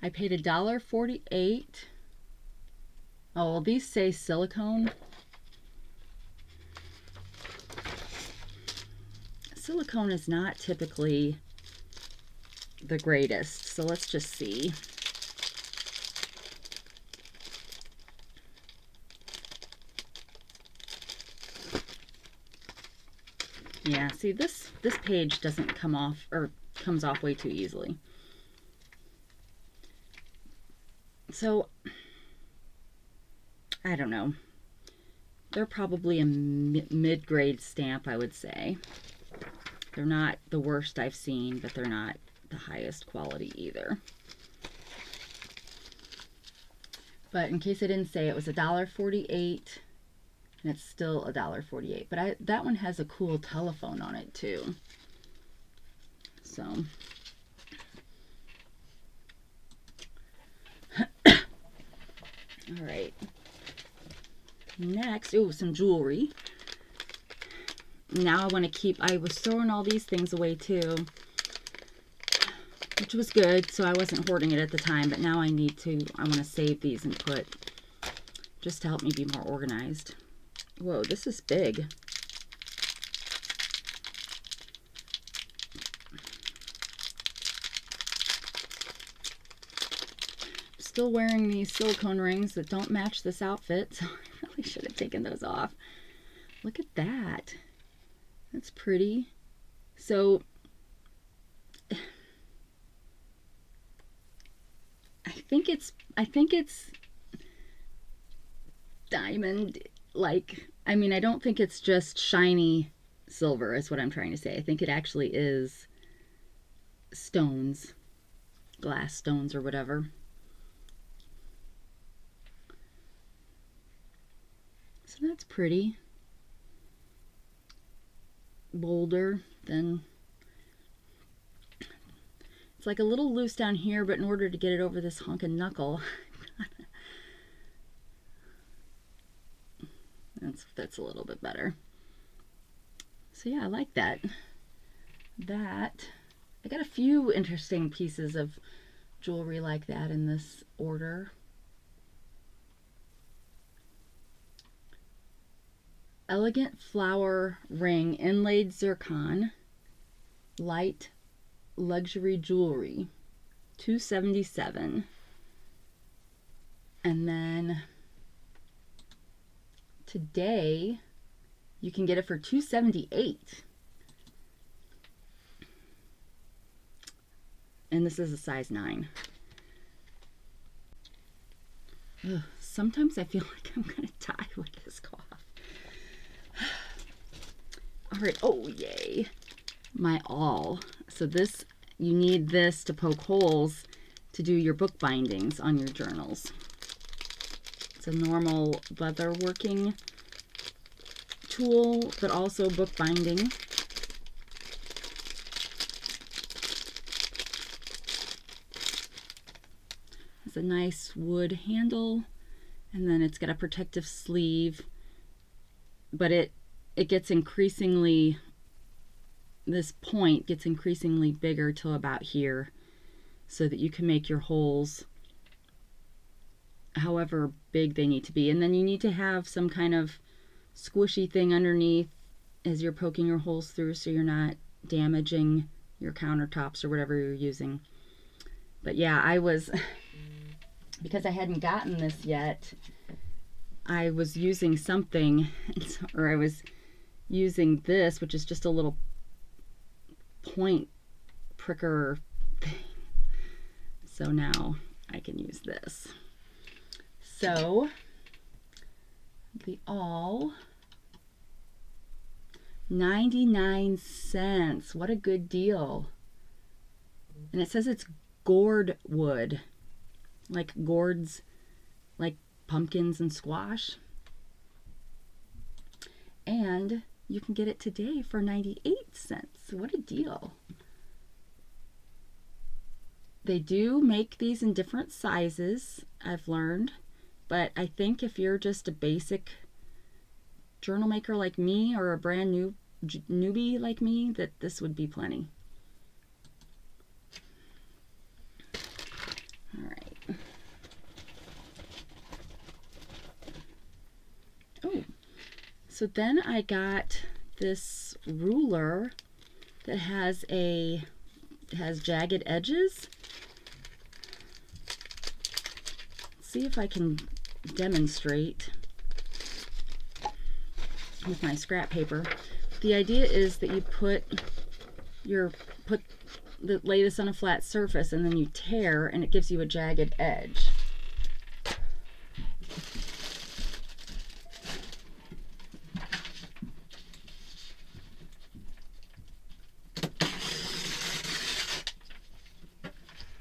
I paid $1.48. Oh, well, these say silicone. Silicone is not typically the greatest, so let's just see. Yeah, see, this page doesn't come off, or comes off way too easily. So I don't know. They're probably a mid-grade stamp, I would say. They're not the worst I've seen, but they're not the highest quality either. But in case I didn't say, it was $1.48, and it's still $1.48. But that one has a cool telephone on it too. So all right. Next, ooh, some jewelry. Now I want to keep, I was throwing all these things away too, which was good, so I wasn't hoarding it at the time, but now I want to save these and put, just to help me be more organized. Whoa, this is big. Still wearing these silicone rings that don't match this outfit, so I really should have taken those off. Look at that. That's pretty. So I think it's diamond, like, I mean, I don't think it's just shiny silver is what I'm trying to say. I think it actually is stones, glass stones or whatever. So that's pretty. Boulder, then it's like a little loose down here, but in order to get it over this honkin' knuckle, that's a little bit better. So yeah, I like that. I got a few interesting pieces of jewelry like that in this order. Elegant flower ring, inlaid zircon, light luxury jewelry, $277. And then today you can get it for $278. And this is a size 9. Ugh, sometimes I feel like I'm gonna die with this cough. All right, oh yay, my awl. So this, you need this to poke holes to do your book bindings on your journals. It's a normal leather working tool, but also book binding. It's a nice wood handle, and then it's got a protective sleeve, but it gets increasingly, this point gets increasingly bigger till about here, so that you can make your holes however big they need to be. And then you need to have some kind of squishy thing underneath as you're poking your holes through, so you're not damaging your countertops or whatever you're using. But yeah, I was because I hadn't gotten this yet, I was using something, or I was using this, which is just a little point pricker thing. So now I can use this. So the awl, 99 cents. What a good deal. And it says it's gourd wood, like gourds, like pumpkins and squash. And you can get it today for 98 cents. What a deal. They do make these in different sizes, I've learned, but I think if you're just a basic journal maker like me, or a brand new newbie like me, that this would be plenty. All right. Oh, so then I got this ruler that has jagged edges. Let's see if I can demonstrate with my scrap paper. The idea is that you lay this on a flat surface, and then you tear, and it gives you a jagged edge.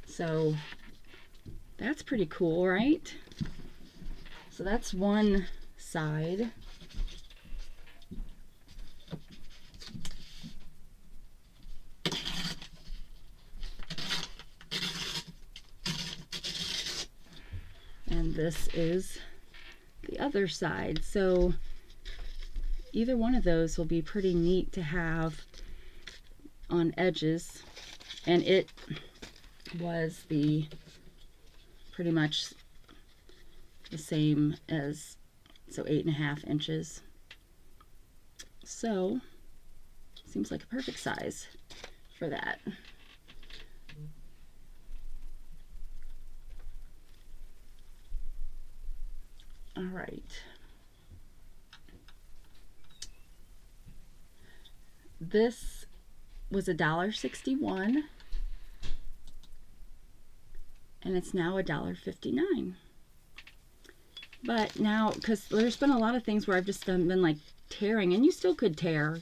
So that's pretty cool, right? So that's one side. And this is the other side. So either one of those will be pretty neat to have on edges. And it was pretty much the same as, so 8.5 inches. So seems like a perfect size for that. All right. This was $1.61, and it's now $1.59. But now, because there's been a lot of things where I've just been like tearing, and you still could tear,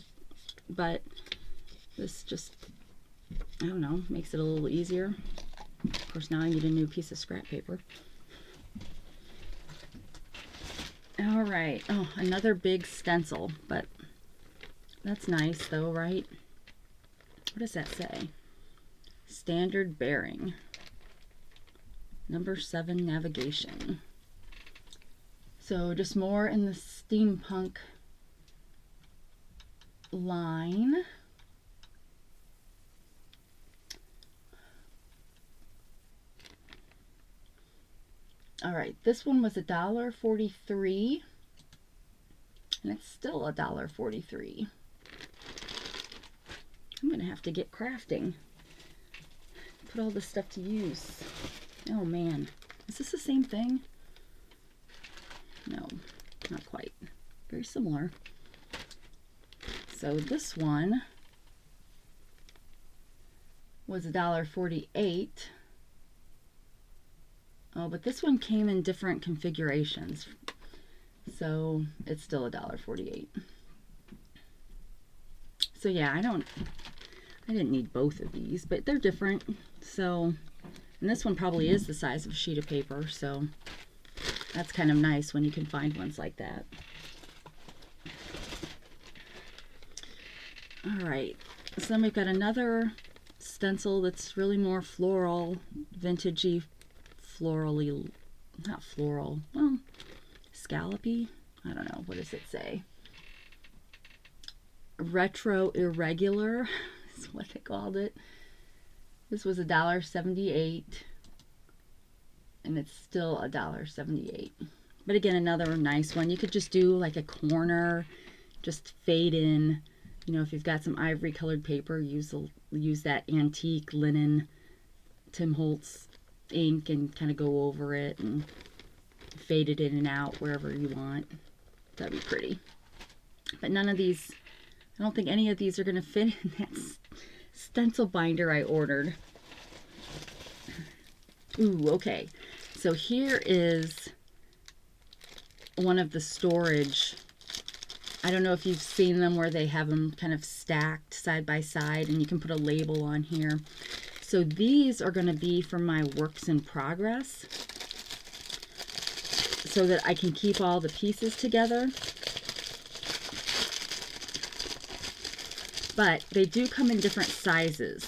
but this just, I don't know, makes it a little easier. Of course, now I need a new piece of scrap paper. All right. Oh, another big stencil, but that's nice though, right? What does that say? Standard bearing. Number 7 navigation. So just more in the steampunk line. All right, this one was $1.43, and it's still $1.43. I'm gonna have to get crafting. Put all this stuff to use. Oh man, is this the same thing? No, not quite. Very similar. So this one was $1.48. Oh, but this one came in different configurations, so it's still $1.48. So yeah, I didn't need both of these, but they're different. So, and this one probably is the size of a sheet of paper, so that's kind of nice when you can find ones like that. All right, so then we've got another stencil that's really more floral, vintagey, florally, not floral, well, scallopy. I don't know, what does it say? Retro Irregular is what they called it. This was $1.78, and it's still $1.78. But again, another nice one. You could just do like a corner, just fade in. You know, if you've got some ivory colored paper, use that antique linen Tim Holtz ink and kind of go over it and fade it in and out wherever you want. That'd be pretty. But none of these, I don't think any of these are going to fit in that stencil binder I ordered. Ooh, okay. So here is one of the storage. I don't know if you've seen them where they have them kind of stacked side by side and you can put a label on here. So these are going to be for my works in progress so that I can keep all the pieces together. But they do come in different sizes.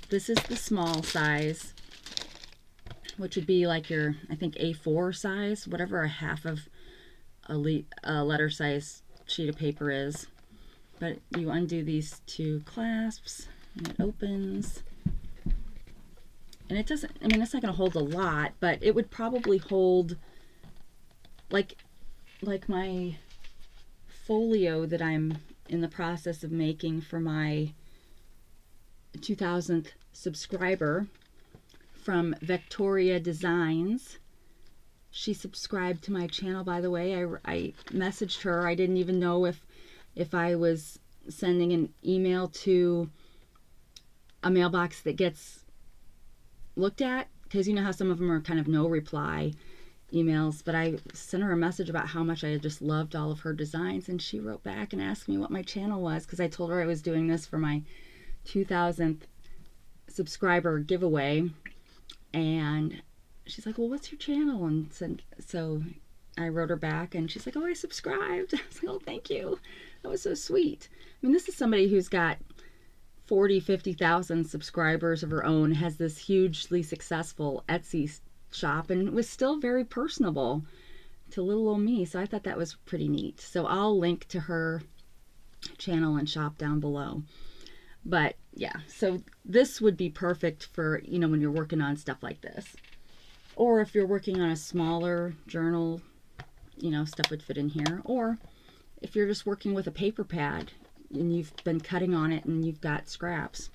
This is the small size, which would be like your, I think, A4 size, whatever a half of a letter size sheet of paper is. But you undo these two clasps and it opens. And it doesn't, I mean, it's not going to hold a lot, but it would probably hold like my folio that I'm in the process of making for my 2000th subscriber from Victoria Designs. She subscribed to my channel, by the way. I messaged her. I didn't even know if I was sending an email to a mailbox that gets looked at, because you know how some of them are kind of no reply emails, but I sent her a message about how much I had just loved all of her designs, and she wrote back and asked me what my channel was, because I told her I was doing this for my 2000th subscriber giveaway. And she's like, well, what's your channel? And so I wrote her back and she's like, oh, I subscribed. I was like, oh, thank you. That was so sweet. I mean, this is somebody who's got 40, 50,000 subscribers of her own, has this hugely successful Etsy shop, and was still very personable to little old me. So I thought that was pretty neat. So I'll link to her channel and shop down below. But yeah, so this would be perfect for, you know, when you're working on stuff like this. Or if you're working on a smaller journal, you know, stuff would fit in here. Or if you're just working with a paper pad and you've been cutting on it and you've got scraps.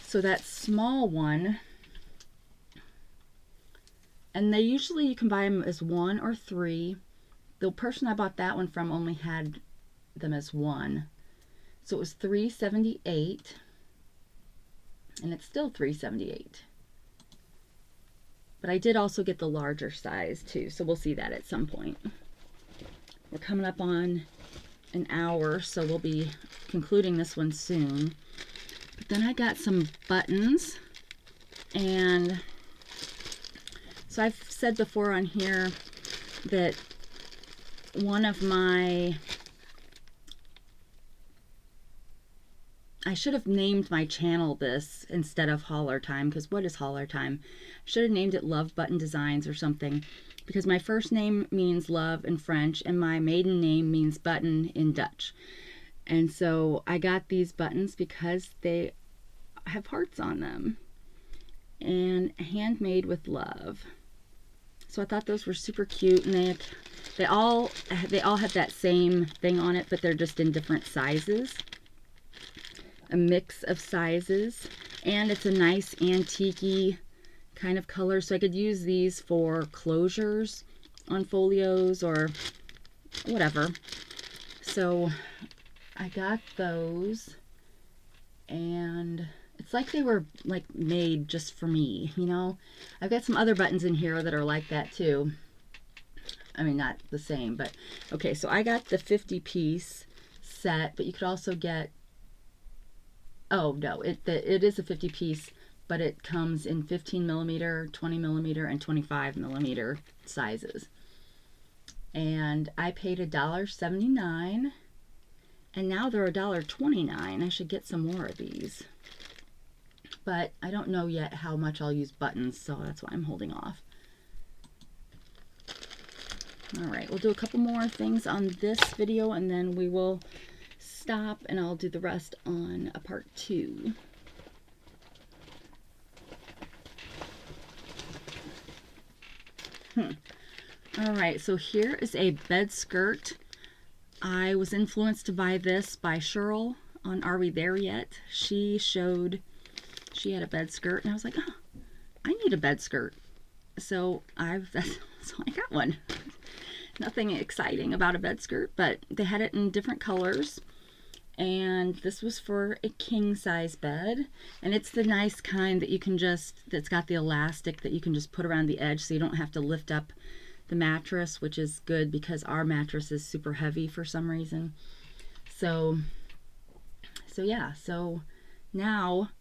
So that small one, and they usually, you can buy them as 1 or 3. The person I bought that one from only had them as 1. So it was $3.78, and it's still $3.78. But I did also get the larger size too, so we'll see that at some point. We're coming up on an hour, so we'll be concluding this one soon. But then I got some buttons, and so I've said before on here that one of my, I should have named my channel this instead of Hauler Time, because what is Hauler Time? I should have named it Love Button Designs or something, because my first name means love in French and my maiden name means button in Dutch. And so I got these buttons because they have hearts on them and handmade with love. So I thought those were super cute, and they all have that same thing on it, but they're just in different sizes. A mix of sizes, and it's a nice antique-y kind of color, so I could use these for closures on folios or whatever. So I got those, and it's like they were like made just for me, you know. I've got some other buttons in here that are like that too. I mean, not the same, but okay. So I got the 50-piece set, but you could also get, oh no, it is a 50-piece, but it comes in 15 millimeter, 20 millimeter, and 25 millimeter sizes. And I paid $1.79, and now they're $1.29. I should get some more of these. But I don't know yet how much I'll use buttons, so that's why I'm holding off. All right, we'll do a couple more things on this video, and then we will stop, and I'll do the rest on a part 2. All right, so here is a bed skirt. I was influenced to buy this by Cheryl on Are We There Yet? She showed she had a bed skirt, and I was like, oh, I need a bed skirt. So I got one. Nothing exciting about a bed skirt, but they had it in different colors. And this was for a king size bed. And it's the nice kind that you can that's got the elastic that you can just put around the edge, so you don't have to lift up the mattress, which is good because our mattress is super heavy for some reason. So yeah, so now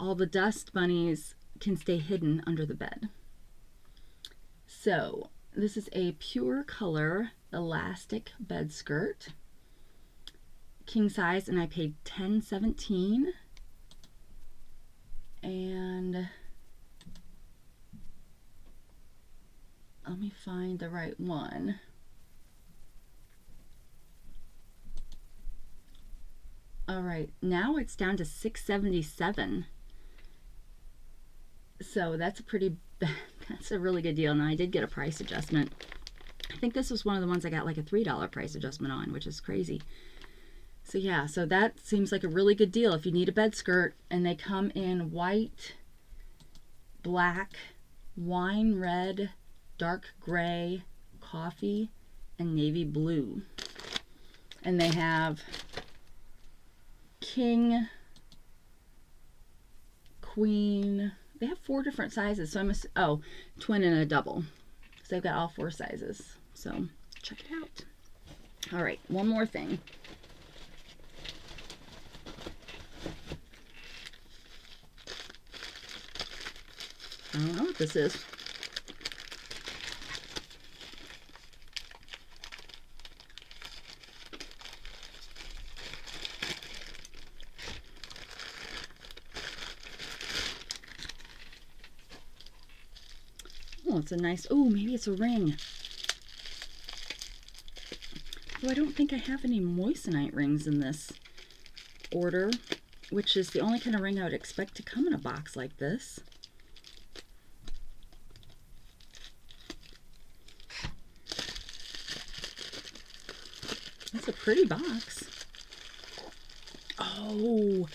all the dust bunnies can stay hidden under the bed. So this is a pure color elastic bed skirt, king size, and I paid $10.17. And let me find the right one. All right, now it's down to $6.77. So that's a really good deal. Now I did get a price adjustment. I think this was one of the ones I got like a $3 price adjustment on, which is crazy. So yeah, so that seems like a really good deal if you need a bed skirt. And they come in white, black, wine red, dark gray, coffee, and navy blue. And they have king, queen. They have 4 different sizes. So twin and a double. So they've got all 4 sizes. So check it out. All right, one more thing. I don't know what this is. Oh, it's a nice, oh, maybe it's a ring. Oh, I don't think I have any moissanite rings in this order, which is the only kind of ring I would expect to come in a box like this. That's a pretty box. Oh,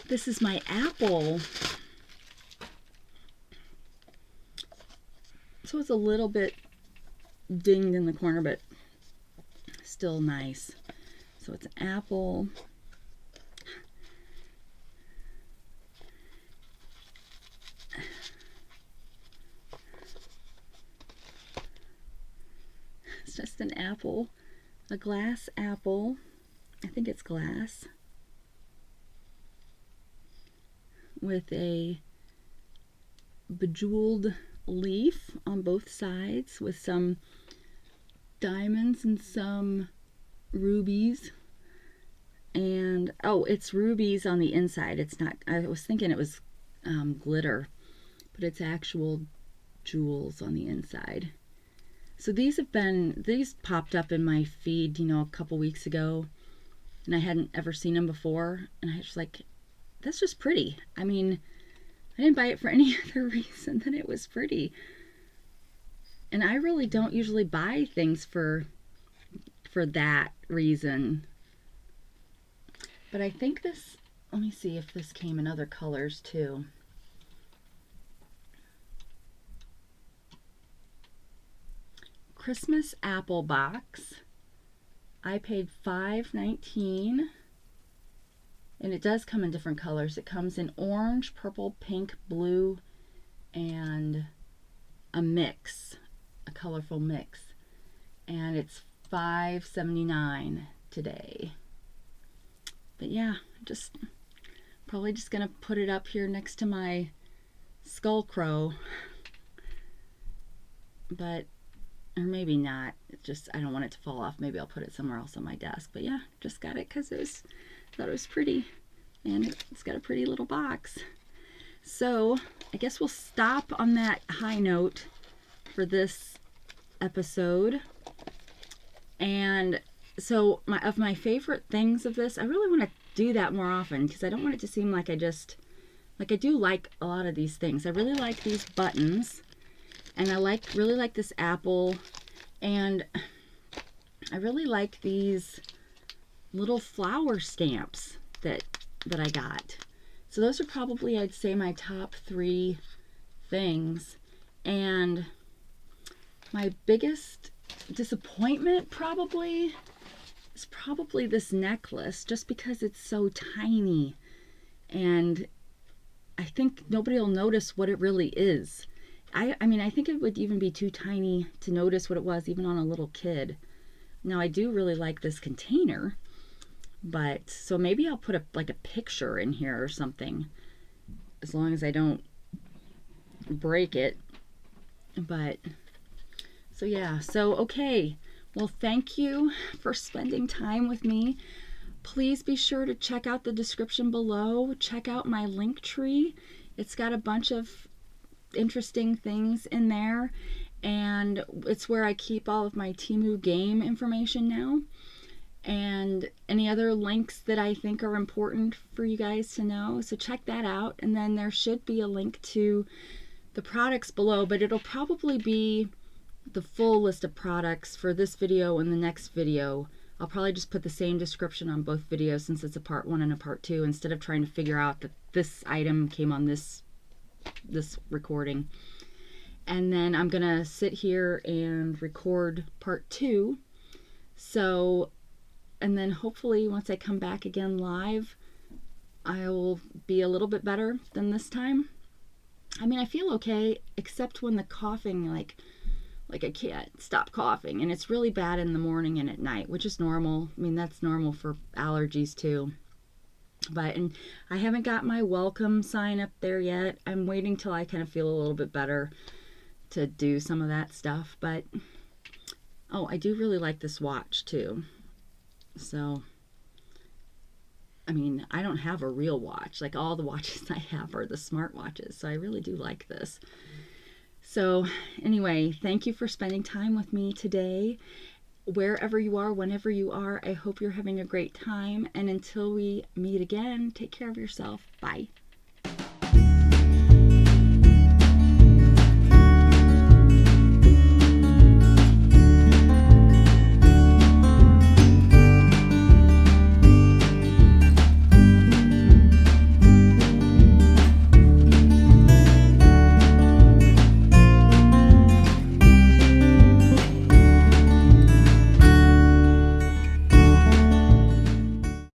this is my apple. So it's a little bit dinged in the corner, but still nice. So it's an apple. It's just an apple, a glass apple. I think it's glass, with a bejeweled leaf on both sides with some diamonds and some rubies And oh, it's rubies on the inside. It's not, I was thinking it was glitter, but it's actual jewels on the inside. So these popped up in my feed, you know, a couple weeks ago, and I hadn't ever seen them before, and I was like, that's just pretty. I mean, I didn't buy it for any other reason than it was pretty. And I really don't usually buy things for that reason. But I think this, let me see if this came in other colors too. Christmas apple box. I paid $5.19. And it does come in different colors. It comes in orange, purple, pink, blue, and a mix, a colorful mix. And it's $5.79 today. But yeah, probably just gonna put it up here next to my skull crow. But, or maybe not. I don't want it to fall off. Maybe I'll put it somewhere else on my desk. But yeah, just got it because thought it was pretty. And it's got a pretty little box. So I guess we'll stop on that high note for this episode. And so of my favorite things of this, I really want to do that more often because I don't want it to seem like I do like a lot of these things. I really like these buttons, and I really like this apple, and I really like these little flower stamps that I got. So those are probably, I'd say, my top 3 things. And my biggest disappointment is probably this necklace, just because it's so tiny, and I think nobody will notice what it really is. I mean, I think it would even be too tiny to notice what it was, even on a little kid. Now, I do really like this container, but so maybe I'll put a picture in here or something, as long as I don't break it. But so yeah, so okay. Well, thank you for spending time with me. Please be sure to check out the description below. Check out my Linktree. It's got a bunch of interesting things in there, and it's where I keep all of my Temu game information now, and any other links that I think are important for you guys to know. So check that out, and then there should be a link to the products below, but it'll probably be the full list of products for this video and the next video. I'll probably just put the same description on both videos, since it's a part 1 and a part 2, instead of trying to figure out that this item came on this recording. And then I'm gonna sit here and record part 2. So, and then hopefully once I come back again live, I'll be a little bit better than this time. I mean, I feel okay, except when the coughing, like I can't stop coughing, and it's really bad in the morning and at night, which is normal. I mean, that's normal for allergies too. But, and I haven't got my welcome sign up there yet. I'm waiting till I kind of feel a little bit better to do some of that stuff. But, oh, I do really like this watch too. So, I mean, I don't have a real watch. Like, all the watches I have are the smart watches. So I really do like this. So anyway, thank you for spending time with me today. Wherever you are, whenever you are, I hope you're having a great time. And until we meet again, take care of yourself. Bye.